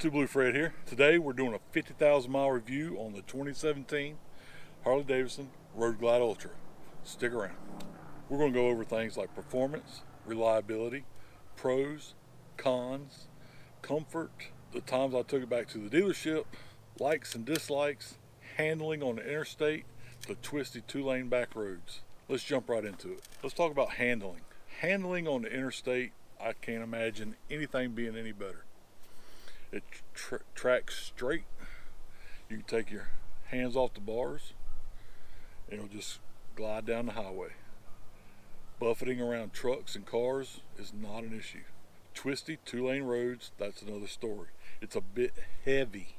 Fred here. Today we're doing a 50,000 mile review on the 2017 Harley-Davidson Road Glide Ultra. Stick around. We're going to go over things like performance, reliability, pros, cons, comfort, the times I took it back to the dealership, likes and dislikes, handling on the interstate, the twisty two-lane back roads. Let's jump right into it. Let's talk about handling. Handling on the interstate, I can't imagine anything being any better. It tracks straight. You can take your hands off the bars and it'll just glide down the highway. Buffeting around trucks and cars is not an issue. Twisty two-lane roads, that's another story. It's a bit heavy.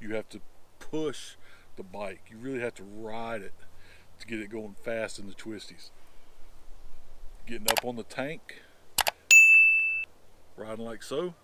You have to push the bike. You really have to ride it to get it going fast in the twisties. Getting up on the tank, riding like so,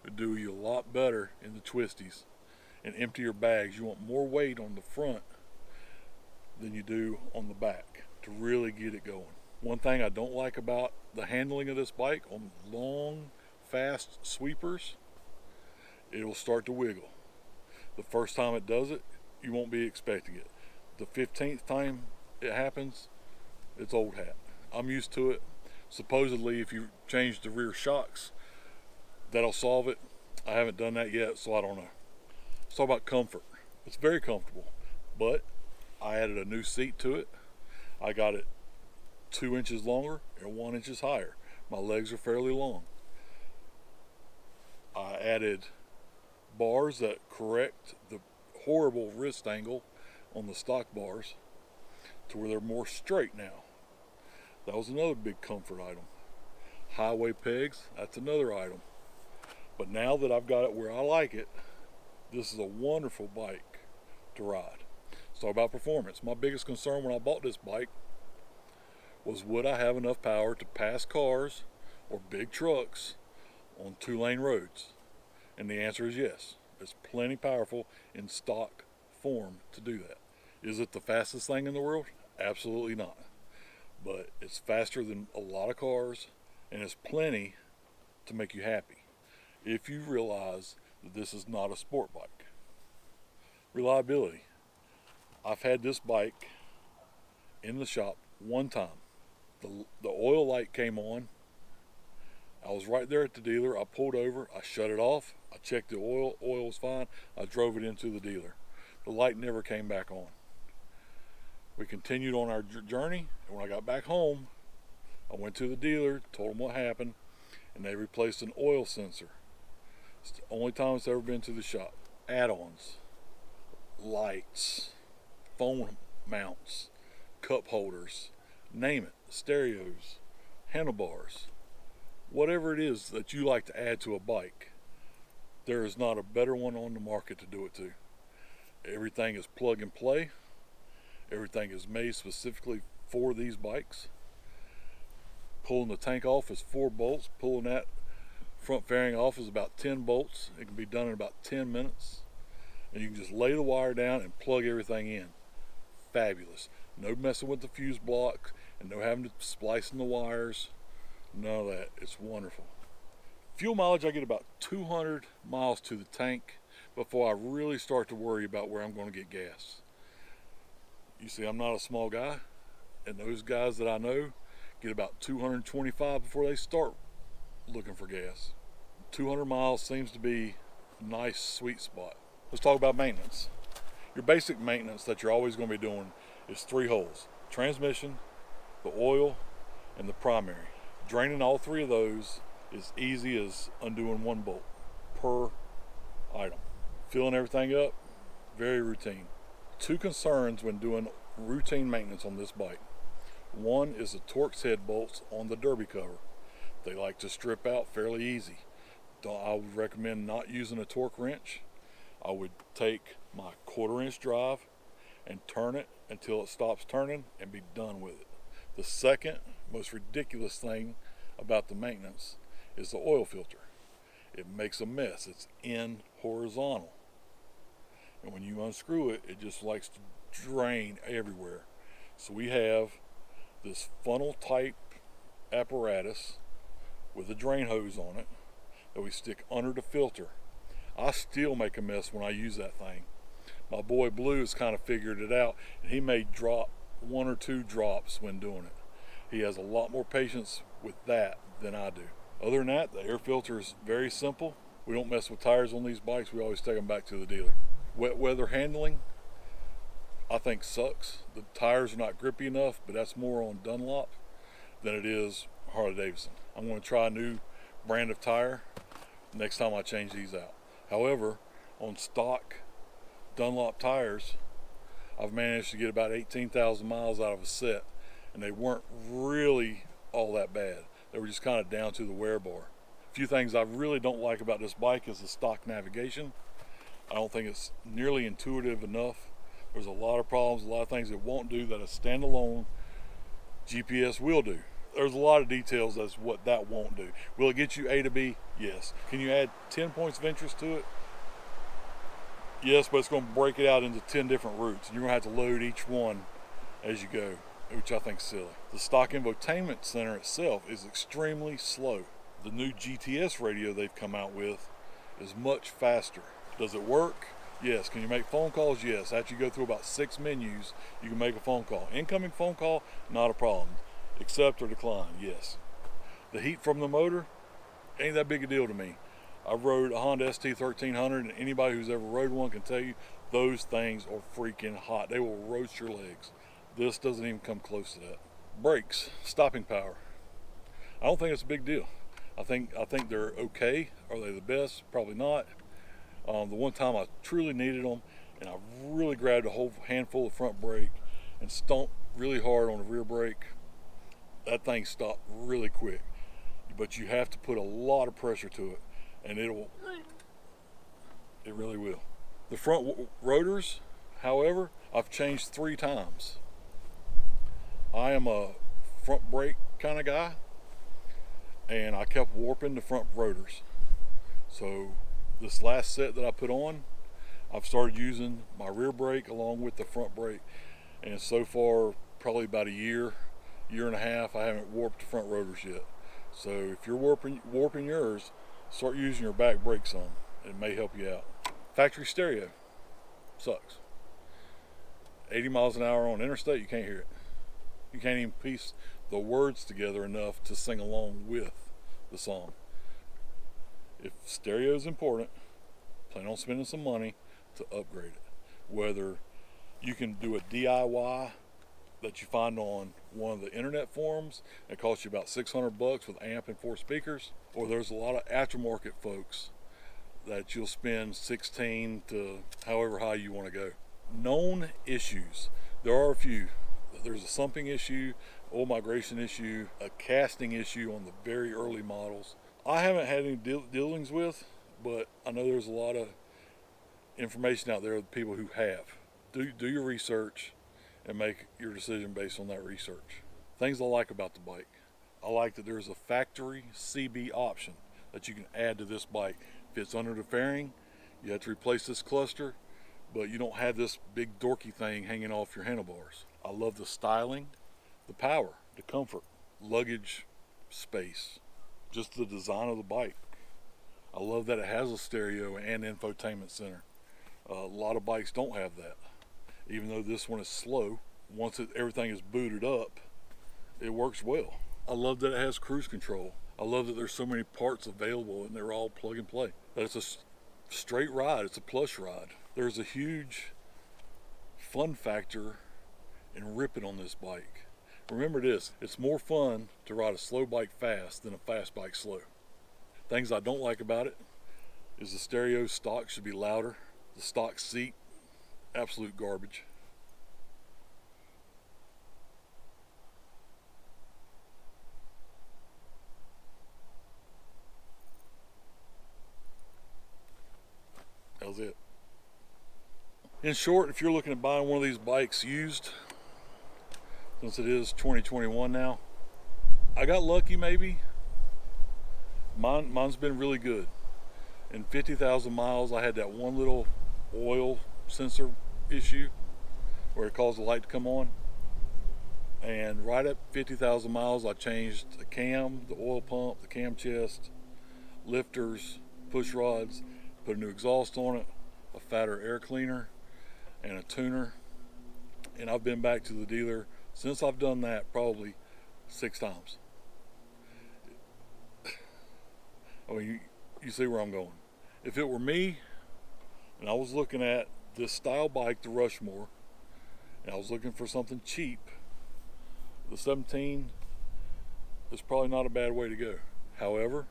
would do you a lot better in the twisties. And empty your bags. You want more weight on the front than you do on the back to really get it going. One thing I don't like about the handling of this bike, on long, fast sweepers, it'll start to wiggle. The first time it does it, you won't be expecting it. The 15th time it happens, it's old hat. I'm used to it. Supposedly, if you change the rear shocks, that'll solve it. I haven't done that yet, so I don't know. Let's talk about comfort. It's very comfortable, but I added a new seat to it. I got it 2 inches longer and 1 inch higher. My legs are fairly long. I added bars that correct the horrible wrist angle on the stock bars to where they're more straight now. That was another big comfort item. Highway pegs, that's another item. But now that I've got it where I like it, this is a wonderful bike to ride. Let's talk about performance. My biggest concern when I bought this bike was, would I have enough power to pass cars or big trucks on two-lane roads? And the answer is yes. It's plenty powerful in stock form to do that. Is it the fastest thing in the world? Absolutely not. But it's faster than a lot of cars, and it's plenty to make you happy if you realize that this is not a sport bike. Reliability. I've had this bike in the shop one time. The oil light came on. I was right there at the dealer. I pulled over, I shut it off, I checked the oil was fine, I drove it into the dealer. The light never came back on. We continued on our journey, and when I got back home, I went to the dealer, told them what happened, and they replaced an oil sensor. It's the only time it's ever been to the shop. Add-ons, lights, phone mounts, cup holders, name it, stereos, handlebars, whatever it is that you like to add to a bike, there is not a better one on the market to do it to. Everything is plug and play. Everything is made specifically for these bikes. Pulling the tank off is 4 bolts. Pulling that front fairing off is about 10 bolts. It can be done in about 10 minutes. And you can just lay the wire down and plug everything in. Fabulous. No messing with the fuse block and no having to splice in the wires. None of that. It's wonderful. Fuel mileage, I get about 200 miles to the tank before I really start to worry about where I'm going to get gas. You see, I'm not a small guy, and those guys that I know get about 225 before they start looking for gas. 200 miles seems to be a nice sweet spot. Let's talk about maintenance. Your basic maintenance that you're always going to be doing is 3 holes: transmission, the oil, and the primary. Draining all 3 of those is easy as undoing 1 bolt per item. Filling everything up, very routine. 2 concerns when doing routine maintenance on this bike. One is the Torx head bolts on the derby cover. They like to strip out fairly easy. I would recommend not using a torque wrench. I would take my 1/4 inch drive and turn it until it stops turning and be done with it. The second most ridiculous thing about the maintenance is the oil filter. It makes a mess. It's in horizontal. And when you unscrew it, it just likes to drain everywhere. So we have this funnel type apparatus with a drain hose on it that we stick under the filter. I still make a mess when I use that thing. My boy Blue has kind of figured it out, and he may drop 1 or 2 drops when doing it. He has a lot more patience with that than I do. Other than that, the air filter is very simple. We don't mess with tires on these bikes. We always take them back to the dealer. Wet weather handling, I think sucks. The tires are not grippy enough, but that's more on Dunlop than it is Harley Davidson. I'm going to try a new brand of tire next time I change these out. However, on stock Dunlop tires, I've managed to get about 18,000 miles out of a set, and they weren't really all that bad. They were just kind of down to the wear bar. A few things I really don't like about this bike is the stock navigation. I don't think it's nearly intuitive enough. There's a lot of problems, a lot of things it won't do that a standalone GPS will do. There's a lot of details as to what that won't do. Will it get you A to B? Yes. Can you add 10 points of interest to it? Yes, but it's going to break it out into 10 different routes, and you're going to have to load each one as you go, which I think is silly. The stock infotainment center itself is extremely slow. The new GTS radio they've come out with is much faster. Does it work? Yes. Can you make phone calls? Yes. After you go through about 6 menus, you can make a phone call. Incoming phone call, not a problem. Accept or decline, yes. The heat from the motor, ain't that big a deal to me. I rode a Honda ST1300, and anybody who's ever rode one can tell you those things are freaking hot. They will roast your legs. This doesn't even come close to that. Brakes, stopping power. I don't think it's a big deal. I think they're okay. Are they the best? Probably not. The one time I truly needed them, and I really grabbed a whole handful of front brake and stomped really hard on the rear brake, that thing stopped really quick. But you have to put a lot of pressure to it, and it really will. The front rotors, however, I've changed 3 times. I am a front brake kind of guy, and I kept warping the front rotors. So this last set that I put on, I've started using my rear brake along with the front brake, and so far probably about a year and a half, I haven't warped the front rotors yet. So if you're warping yours, start using your back brake some. It may help you out. Factory stereo sucks. 80 miles an hour on interstate, you can't hear it. You can't even piece the words together enough to sing along with the song. If stereo is important, plan on spending some money to upgrade it. Whether you can do a DIY that you find on one of the internet forums that costs you about $600 with amp and 4 speakers, or there's a lot of aftermarket folks that you'll spend 16 to however high you want to go. Known issues. There are a few. There's a sumping issue, oil migration issue, a casting issue on the very early models. I haven't had any dealings with, but I know there's a lot of information out there of people who have. Do your research and make your decision based on that research. Things I like about the bike. I like that there's a factory CB option that you can add to this bike. If it's under the fairing, you have to replace this cluster, but you don't have this big dorky thing hanging off your handlebars. I love the styling, the power, the comfort, luggage space, just the design of the bike. I love that it has a stereo and infotainment center. A lot of bikes don't have that. Even though this one is slow, once everything is booted up, it works well. I love that it has cruise control. I love that there's so many parts available and they're all plug and play. That it's a straight ride, it's a plush ride. There's a huge fun factor in ripping on this bike. Remember this, it's more fun to ride a slow bike fast than a fast bike slow. Things I don't like about it is the stereo stock should be louder. The stock seat, absolute garbage. That was it. In short, if you're looking at buying one of these bikes used, since it is 2021 now, I got lucky maybe. Mine's been really good. In 50,000 miles, I had that one little oil sensor issue where it caused the light to come on. And right at 50,000 miles, I changed the cam, the oil pump, the cam chest, lifters, push rods, put a new exhaust on it, a fatter air cleaner, and a tuner. And I've been back to the dealer since I've done that probably 6 times. I mean, you see where I'm going. If it were me and I was looking at this style bike, the Rushmore, and I was looking for something cheap, the 17 is probably not a bad way to go. However,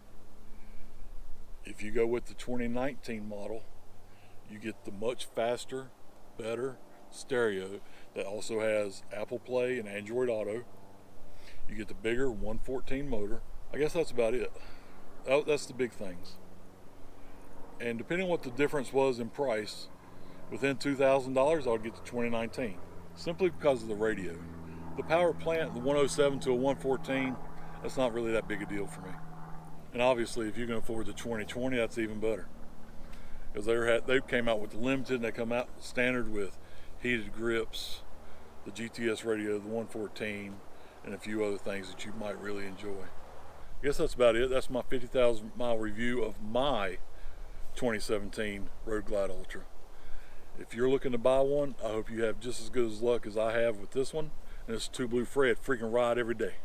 if you go with the 2019 model, you get the much faster, better stereo that also has Apple Play and Android Auto. You get the bigger 114 motor. I guess that's about it. That's the big things. And depending on what the difference was in price, within $2,000 I would get the 2019, simply because of the radio. The power plant, the 107 to a 114, that's not really that big a deal for me. And obviously, if you can afford the 2020, that's even better, because they came out with the limited, and they come out standard with heated grips, the GTS radio, the 114, and a few other things that you might really enjoy. I guess that's about it. That's my 50,000 mile review of my 2017 Road Glide Ultra. If you're looking to buy one, I hope you have just as good as luck as I have with this one. And it's Two Blue Fred, freaking ride every day.